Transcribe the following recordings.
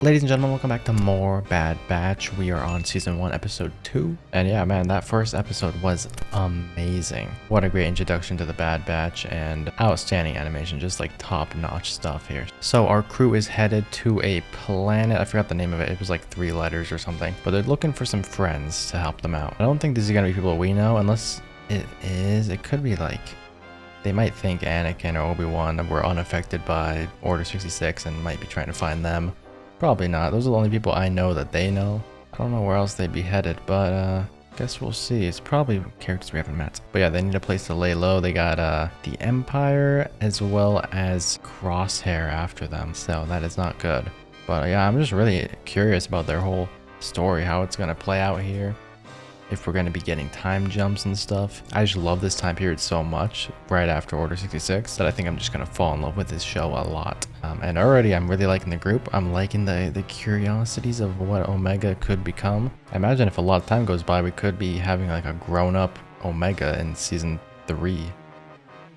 Ladies and gentlemen, welcome back to more Bad Batch. We are on season 1, episode 2. And yeah, man, that first episode was amazing. What a great introduction to the Bad Batch and outstanding animation, just like top-notch stuff here. So our crew is headed to a planet. I forgot the name of it. It was like 3 letters or something. But they're looking for some friends to help them out. I don't think these are going to be people we know, unless it is. It could be like... They might think Anakin or Obi-Wan were unaffected by Order 66 and might be trying to find them. Probably not. Those are the only people I know that they know. I don't know where else they'd be headed, but guess we'll see. It's probably characters we haven't met. But yeah, they need a place to lay low. They got the Empire as well as Crosshair after them, so that is not good. But yeah, I'm just really curious about their whole story, how it's gonna play out here. If we're going to be getting time jumps and stuff. I just love this time period so much right after Order 66 that I think I'm just going to fall in love with this show a lot. And already I'm really liking the group. I'm liking the curiosities of what Omega could become. I imagine if a lot of time goes by, we could be having like a grown-up Omega in season 3.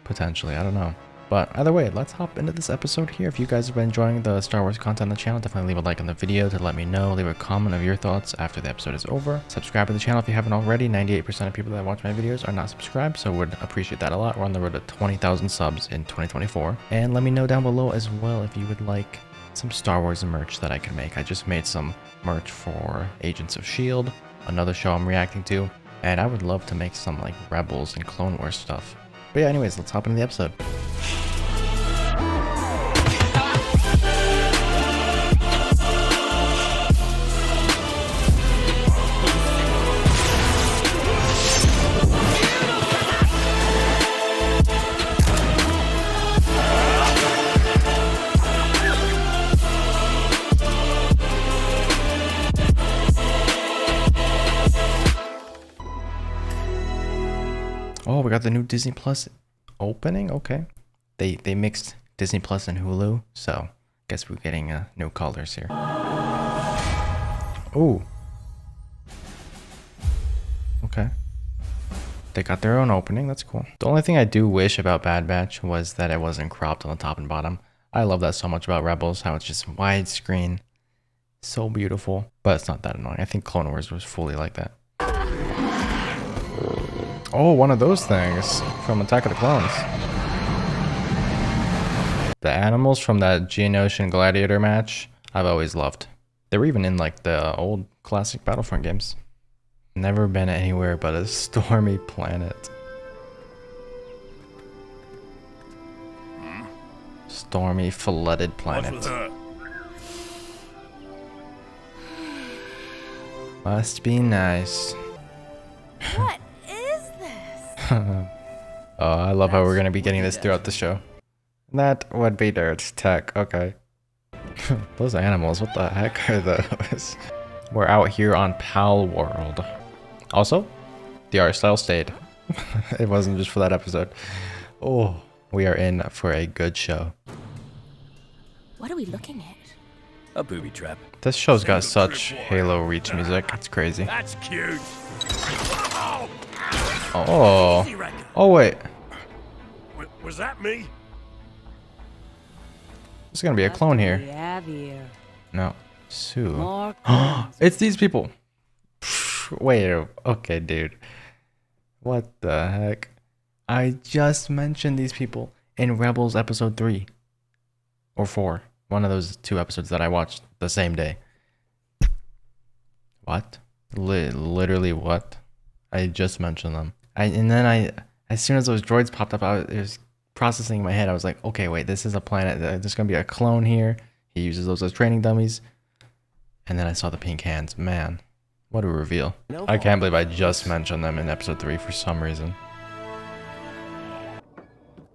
Potentially, I don't know. But either way, let's hop into this episode here. If you guys have been enjoying the Star Wars content on the channel, definitely leave a like on the video to let me know. Leave a comment of your thoughts after the episode is over. Subscribe to the channel if you haven't already. 98% of people that watch my videos are not subscribed, so would appreciate that a lot. We're on the road to 20,000 subs in 2024. And let me know down below as well if you would like some Star Wars merch that I can make. I just made some merch for Agents of S.H.I.E.L.D., another show I'm reacting to, and I would love to make some like Rebels and Clone Wars stuff. But yeah, anyways, let's hop into the episode. Oh, we got the new Disney Plus opening? Okay. They mixed Disney Plus and Hulu, so guess we're getting new colors here. Oh. Okay. They got their own opening. That's cool. The only thing I do wish about Bad Batch was that it wasn't cropped on the top and bottom. I love that so much about Rebels, how it's just widescreen. So beautiful. But it's not that annoying. I think Clone Wars was fully like that. Oh, one of those things from Attack of the Clones. The animals from that Geonosian Gladiator match, I've always loved. They were even in like the old classic Battlefront games. Never been anywhere but a stormy planet. Stormy, flooded planet. Must be nice. What? Oh, I love how we're going to be getting this throughout the show. That would be dirt tech. Okay. Those animals, what the heck are those? We're out here on Pal World. Also, the art style stayed. It wasn't just for that episode. Oh, we are in for a good show. What are we looking at? A booby trap. This show's got such Halo Reach music. It's crazy. That's cute. Oh. Oh, wait. Was that me? There's gonna be a clone here. No. Sue. It's these people. Wait. Okay, dude. What the heck? I just mentioned these people in Rebels episode 3. Or 4. One of those 2 episodes that I watched the same day. What? Literally what? I just mentioned them. And then as soon as those droids popped up, it was processing in my head. I was like, okay, wait, this is a planet. There's going to be a clone here. He uses those as training dummies. And then I saw the pink hands. Man, what a reveal. I can't believe I just mentioned them in episode 3 for some reason.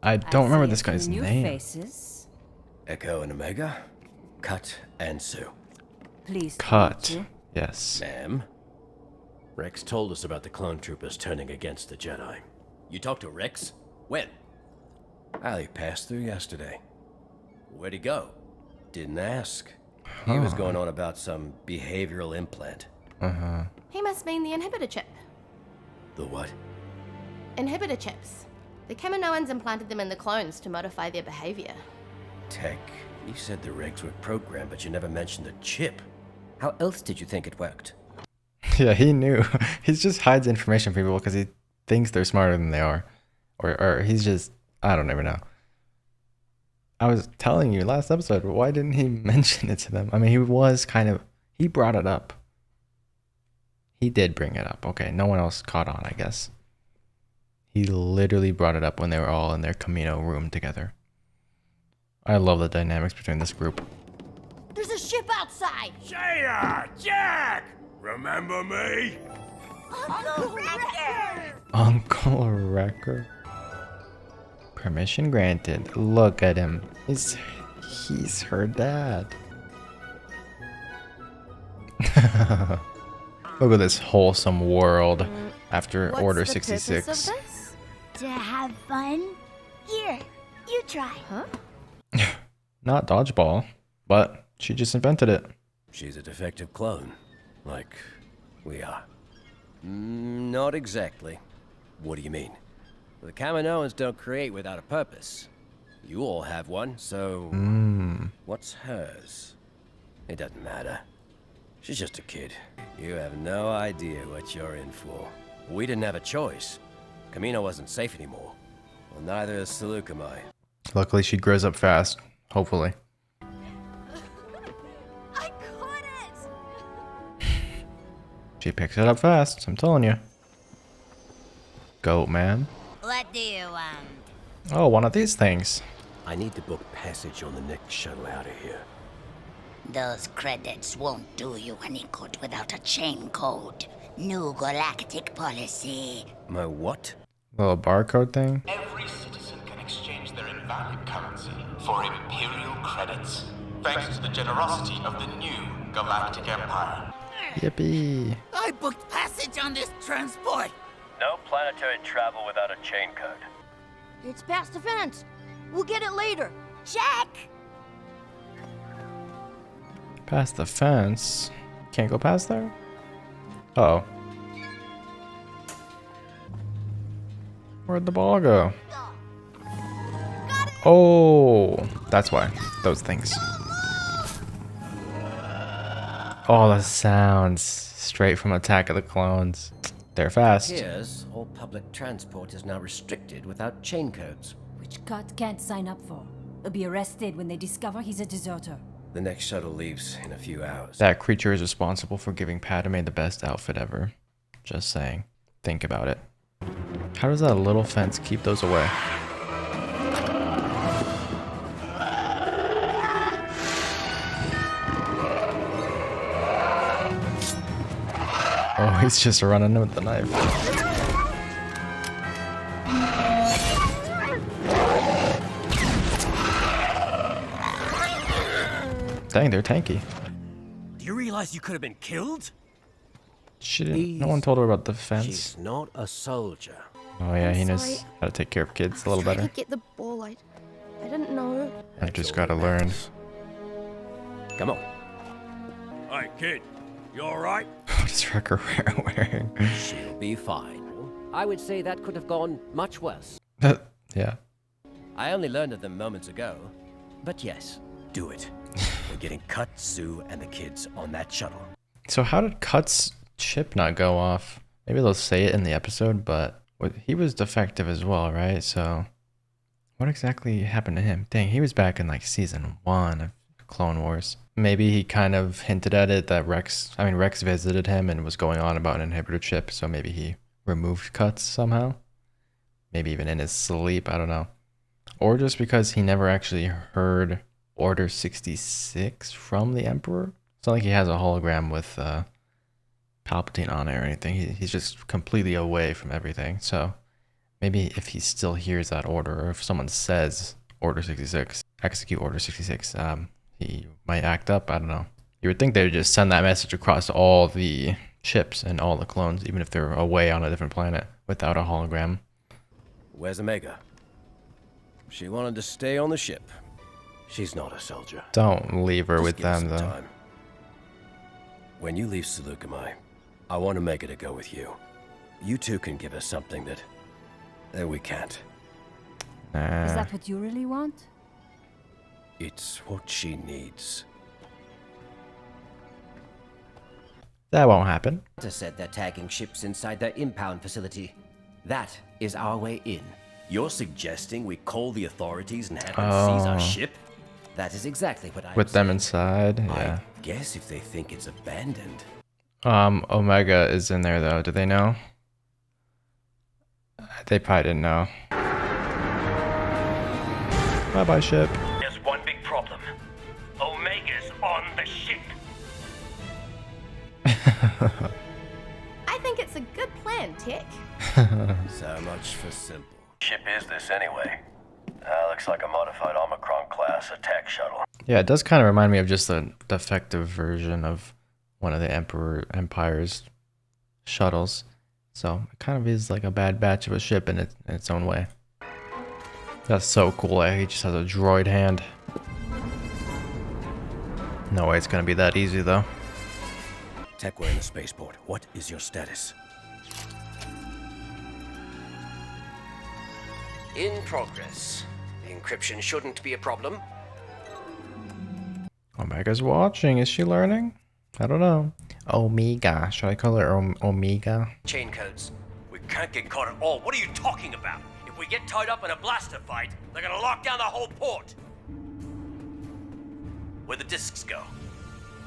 I don't remember this guy's name. Faces. Echo and Omega, Cut and Sue. Please. Cut. Yes. Ma'am. Rex told us about the clone troopers turning against the Jedi. You talked to Rex? When? Ali passed through yesterday. Where'd he go? Didn't ask. He was going on about some behavioral implant. He must mean the inhibitor chip. The what? Inhibitor chips. The Kaminoans implanted them in the clones to modify their behavior. Tech You said the regs were programmed, but you never mentioned the chip. How else did you think it worked? Yeah, he knew. He just hides information from people because he thinks they're smarter than they are. Or he's just, I don't even know. I was telling you last episode, why didn't he mention it to them? I mean, he brought it up. He did bring it up. Okay, no one else caught on, I guess. He literally brought it up when they were all in their Camino room together. I love the dynamics between this group. There's a ship outside! Jada! Jack! Remember me? Uncle Wrecker! Uncle Wrecker? Permission granted. Look at him. He's her dad. Look at this wholesome world after Order 66. What's the purpose of this? To have fun? Here, you try. Huh? Not dodgeball, but she just invented it. She's a defective clone, like we are. Not exactly. What do you mean? The Kaminoans don't create without a purpose. You all have one, so what's hers? It doesn't matter. She's just a kid. You have no idea what you're in for. We didn't have a choice. Camino wasn't safe anymore. Well, neither is Seleucami. Luckily, she grows up fast. Hopefully. I caught it! She picks it up fast, I'm telling you. Goat man. What do you want? Oh, one of these things. I need to book passage on the next shuttle out of here. Those credits won't do you any good without a chain code. New galactic policy. My what? Little barcode thing. Every citizen can exchange their invalid currency for Imperial credits, thanks to the generosity of the new Galactic Empire. Yippee. I booked passage on this transport. No planetary travel without a chain code. It's past the fence. We'll get it later. Jack! Past the fence. Can't go past there? Uh-oh. Where'd the ball go? Oh, that's why. Those things. Oh, the sounds. Straight from Attack of the Clones. They're fast. Here's all public transport is now restricted without chain codes. Which Cut can't sign up for. He'll be arrested when they discover he's a deserter. The next shuttle leaves in a few hours. That creature is responsible for giving Padme the best outfit ever. Just saying. Think about it. How does that little fence keep those away? Oh, he's just running with the knife. Dang, they're tanky. Do you realize you could have been killed? She didn't. No one told her about the fence. She's not a soldier. Oh yeah, he knows sorry. how to take care of kids a little Trying better. to get the ball. I didn't know. I just gotta learn. Come on. Hey, kid, you alright? What is Wrecker wearing? She'll be fine. I would say that could have gone much worse. Yeah. I only learned of them moments ago. But yes, do it. We're getting Cut, Sue, and the kids on that shuttle. So how did Cut's chip not go off? Maybe they'll say it in the episode, but he was defective as well, right? So what exactly happened to him? Dang, he was back in like season 1 of Clone Wars. Maybe he kind of hinted at it that Rex visited him and was going on about an inhibitor chip, so maybe he removed Cuts somehow. Maybe even in his sleep, I don't know. Or just because he never actually heard Order 66 from the Emperor. It's not like he has a hologram with Palpatine on it or anything. He's just completely away from everything. So maybe if he still hears that order, or if someone says Order 66, execute Order 66, he might act up. I don't know. You would think they would just send that message across all the ships and all the clones, even if they're away on a different planet without a hologram. Where's Omega? She wanted to stay on the ship. She's not a soldier. Don't leave her Just with give her them, some though. time. When you leave Seleucami, I want Omega to go with you. You two can give us something that we can't. Is Nah. that what you really want? It's what she needs. That won't happen. Said they're tagging ships inside their impound facility. That is our way in. You're suggesting we call the authorities and have them seize our ship? That is exactly what I With them inside, yeah. I guess if they think it's abandoned. Omega is in there though. Do they know? They probably didn't know. Bye-bye, ship. There's one big problem. Omega's on the ship. I think it's a good plan, Tech. So much for simple. Ship is this anyway? Looks like a modified Omicron class attack shuttle. Yeah, it does kind of remind me of just a defective version of one of the Empire's shuttles. So it kind of is like a bad batch of a ship in its own way. That's so cool. He just has a droid hand. No way it's gonna be that easy though. Tech, we're in the spaceport. What is your status? In progress. Encryption shouldn't be a problem. Omega's watching. Is she learning? I don't know. Omega. Should I call her Omega? Chain codes. We can't get caught at all. What are you talking about? If we get tied up in a blaster fight, they're gonna lock down the whole port. Where'd the discs go?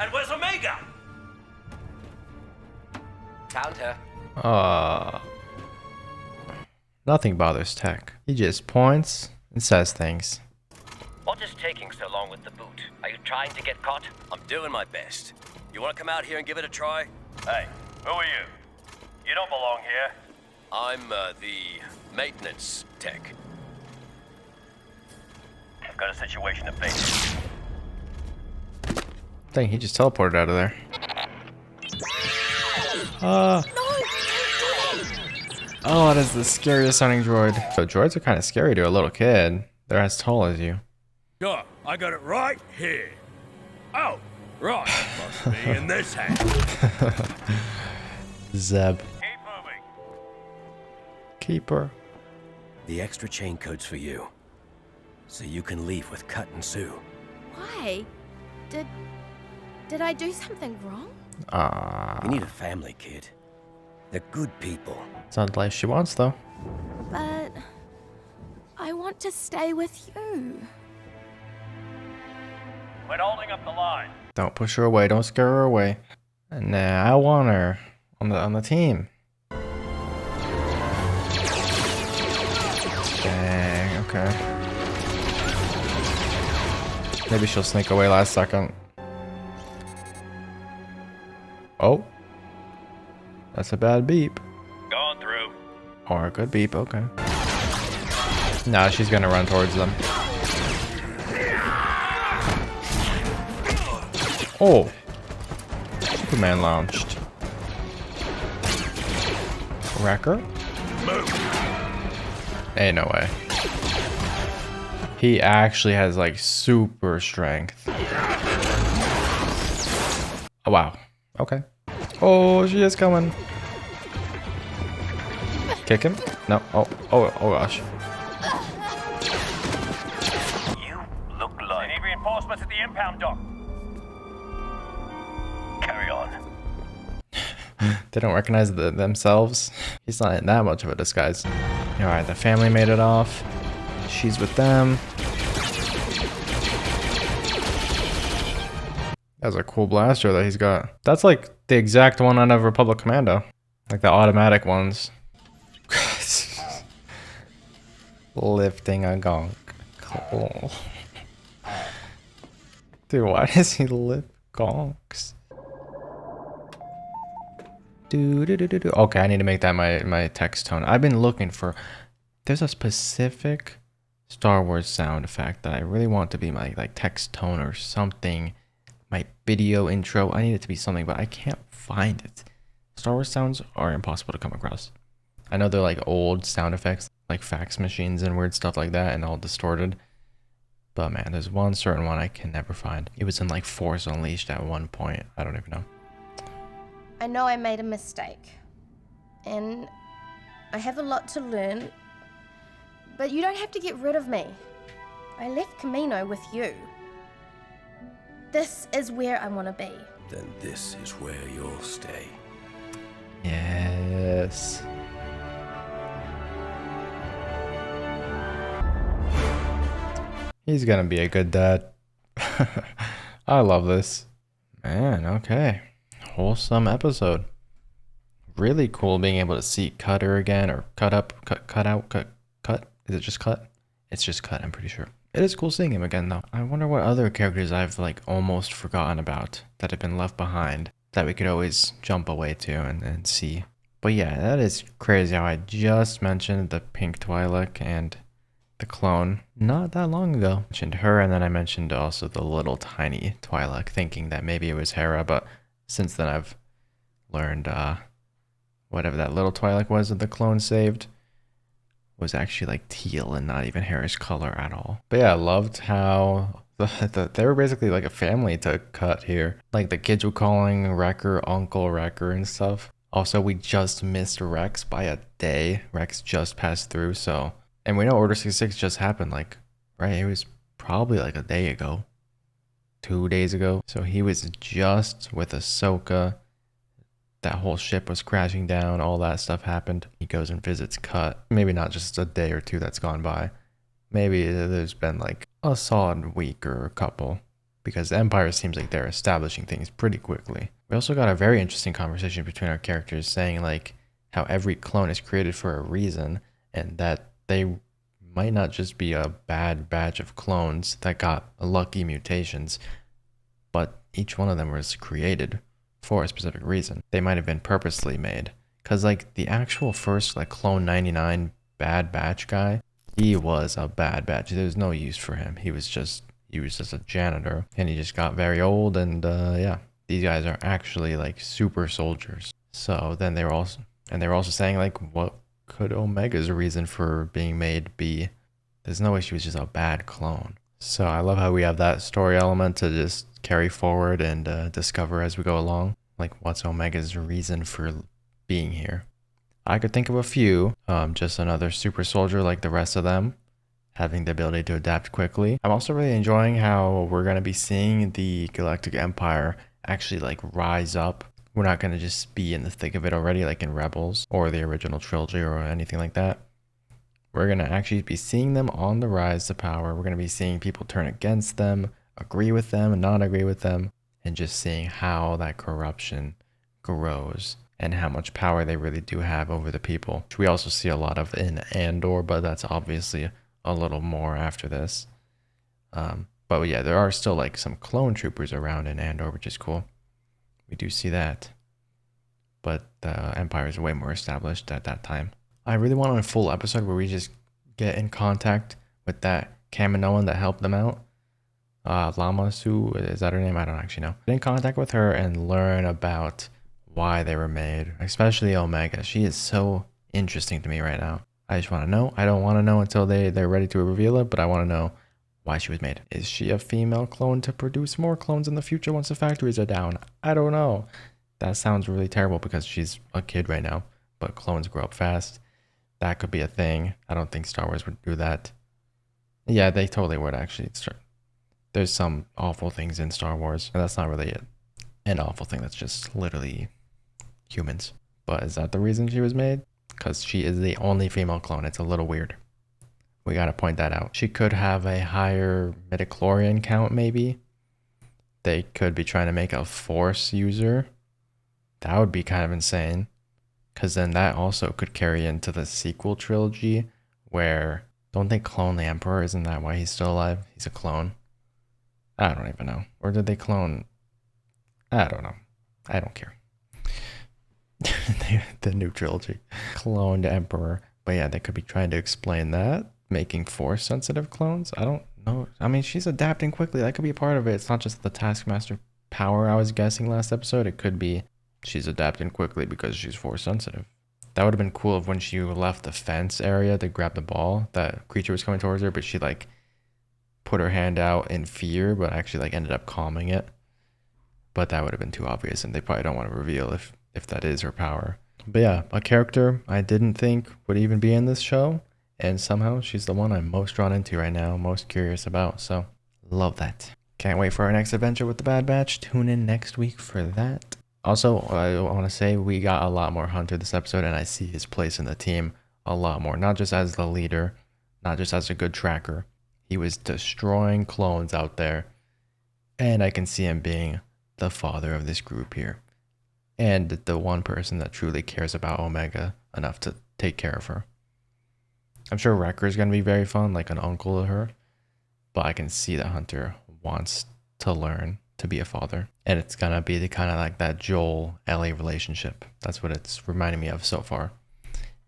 And where's Omega? Found her. Nothing bothers Tech. He just points and says things. What is taking so long with the boot? Are you trying to get caught? I'm doing my best. You wanna come out here and give it a try? Hey, who are you? You don't belong here. I'm, the maintenance tech. I've got a situation to face. Dang, he just teleported out of there. Oh, that is the scariest sounding droid. So droids are kind of scary to a little kid. They're as tall as you. Sure, I got it right here. Oh, right. Must be in this hand. Zeb. Keep moving. Keeper. The extra chain code's for you. So you can leave with Cut and Sue. Why? Did I do something wrong? You need a family, kid. They're good people. It's not the life she wants, though. But I want to stay with you. Quit holding up the line. Don't push her away. Don't scare her away. Nah, I want her on the team. Dang. Okay. Maybe she'll sneak away last second. Oh. That's a bad beep. Going through. Or a good beep, okay. Nah, she's gonna run towards them. Oh! Superman launched. Wrecker? Ain't no way. He actually has like super strength. Oh wow. Okay. Oh, she is coming. Kick him? No. Oh gosh. You look like... They need reinforcements at the impound dock. Carry on. They don't recognize themselves. He's not in that much of a disguise. Alright, the family made it off. She's with them. That's a cool blaster that he's got. That's like the exact one out of Republic Commando. Like the automatic ones. Lifting a gonk. Cool. Dude, why does he lift gonks? Okay, I need to make that my text tone. I've been looking for... There's a specific Star Wars sound effect that I really want to be my like text tone or something. My video intro. I need it to be something, but I can't find it. Star Wars sounds are impossible to come across. I know they're like old sound effects, like fax machines and weird stuff like that, and all distorted. But man, there's one certain one I can never find. It was in like Force Unleashed at one point. I don't even know. I know I made a mistake. And I have a lot to learn. But you don't have to get rid of me. I left Camino with you. This is where I want to be. Then this is where you'll stay. Yes. He's gonna be a good dad. I love this. Man, okay. Wholesome episode. Really cool being able to see Cutter again, or cut up, cut out, cut. Is it just cut? It's just cut, I'm pretty sure. It is cool seeing him again though. I wonder what other characters I've like almost forgotten about that have been left behind that we could always jump away to and see. But yeah, that is crazy how I just mentioned the pink Twi'lek and the clone not that long ago. I mentioned her, and then I mentioned also the little tiny Twi'lek, thinking that maybe it was Hera, but since then I've learned whatever that little Twi'lek was that the clone saved was actually like teal and not even Hera's color at all. But yeah, I loved how they were basically like a family to cut here. Like the kids were calling Wrecker Uncle Wrecker and stuff. Also, we just missed Rex by a day. Rex just passed through, so... And we know Order 66 just happened, like, right? It was probably like a day ago. 2 days ago. So he was just with Ahsoka. That whole ship was crashing down. All that stuff happened. He goes and visits Cut. Maybe not just a day or two that's gone by. Maybe there's been like a solid week or a couple. Because the Empire seems like they're establishing things pretty quickly. We also got a very interesting conversation between our characters saying like how every clone is created for a reason, and that they might not just be a bad batch of clones that got lucky mutations, but each one of them was created for a specific reason. They might have been purposely made. Because like the actual first like Clone 99 bad batch guy, he was a bad batch. There was no use for him. He was just a janitor, and he just got very old, and yeah, these guys are actually like super soldiers. So then they were also saying like, what could Omega's reason for being made be? There's no way she was just a bad clone. So I love how we have that story element to just carry forward and discover as we go along. Like, what's Omega's reason for being here? I could think of a few. Just another super soldier like the rest of them, having the ability to adapt quickly. I'm also really enjoying how we're going to be seeing the Galactic Empire actually like rise up. We're not going to just be in the thick of it already like in Rebels or the original trilogy or anything like that. We're going to actually be seeing them on the rise to power. We're going to be seeing people turn against them, agree with them and not agree with them, and just seeing how that corruption grows and how much power they really do have over the people, which we also see a lot of in Andor, but that's obviously a little more after this. But yeah, there are still like some clone troopers around in Andor, which is cool. We do see that. But the Empire is way more established at that time. I really want a full episode where we just get in contact with that Kaminoan that helped them out. Lama Su, is that her name? I don't actually know. Get in contact with her and learn about why they were made, especially Omega. She is so interesting to me right now. I just want to know. I don't want to know until they're ready to reveal it, but I want to know why she was made. Is she a female clone to produce more clones in the future once the factories are down? I don't know. That sounds really terrible because she's a kid right now, but clones grow up fast. That could be a thing. I don't think Star Wars would do that. Yeah, they totally would actually. There's some awful things in Star Wars, and that's not really an awful thing. That's just literally humans. But is that the reason she was made? Because she is the only female clone. It's a little weird. We gotta point that out. She could have a higher midichlorian count, maybe. They could be trying to make a Force user. That would be kind of insane. Because then that also could carry into the sequel trilogy, where don't they clone the Emperor? Isn't that why he's still alive? He's a clone. I don't even know. Or did they clone? I don't know. I don't care. The new trilogy. Cloned Emperor. But yeah, they could be trying to explain that. Making Force sensitive clones. I don't know. I mean, she's adapting quickly. That could be a part of it. It's not just the Taskmaster power I was guessing last episode. It could be she's adapting quickly because she's Force sensitive. That would have been cool if when she left the fence area to grab the ball, that creature was coming towards her, but she like put her hand out in fear, but actually like ended up calming it. But that would have been too obvious, and they probably don't want to reveal if that is her power. But yeah, a character I didn't think would even be in this show, and somehow she's the one I'm most drawn into right now, most curious about. So love that. Can't wait for our next adventure with the Bad Batch. Tune in next week for that. Also, I want to say we got a lot more Hunter this episode, and I see his place in the team a lot more. Not just as the leader, not just as a good tracker. He was destroying clones out there, and I can see him being the father of this group here. And the one person that truly cares about Omega enough to take care of her. I'm sure Wrecker's going to be very fun, like an uncle to her. But I can see that Hunter wants to learn to be a father. And it's going to be the kind of like that Joel-Ellie relationship. That's what it's reminding me of so far.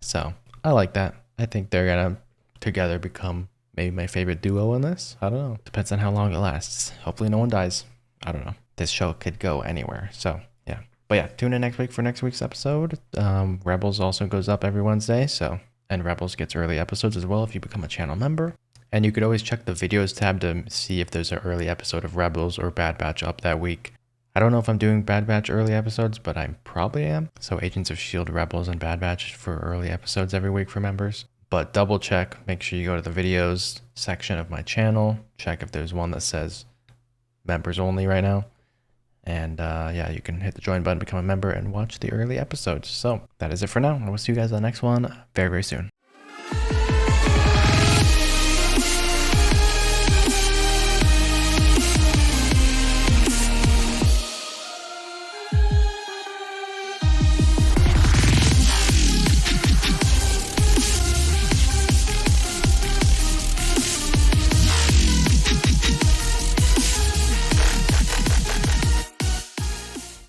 So I like that. I think they're going to together become maybe my favorite duo in this. I don't know. Depends on how long it lasts. Hopefully no one dies. I don't know. This show could go anywhere. So yeah. But yeah, tune in next week for next week's episode. Rebels also goes up every Wednesday. And Rebels gets early episodes as well if you become a channel member. And you could always check the videos tab to see if there's an early episode of Rebels or Bad Batch up that week. I don't know if I'm doing Bad Batch early episodes, but I probably am. So Agents of S.H.I.E.L.D., Rebels, and Bad Batch for early episodes every week for members. But double check, make sure you go to the videos section of my channel. Check if there's one that says members only right now. And yeah, you can hit the join button, become a member, and watch the early episodes. So that is it for now. I will see you guys on the next one very, very soon.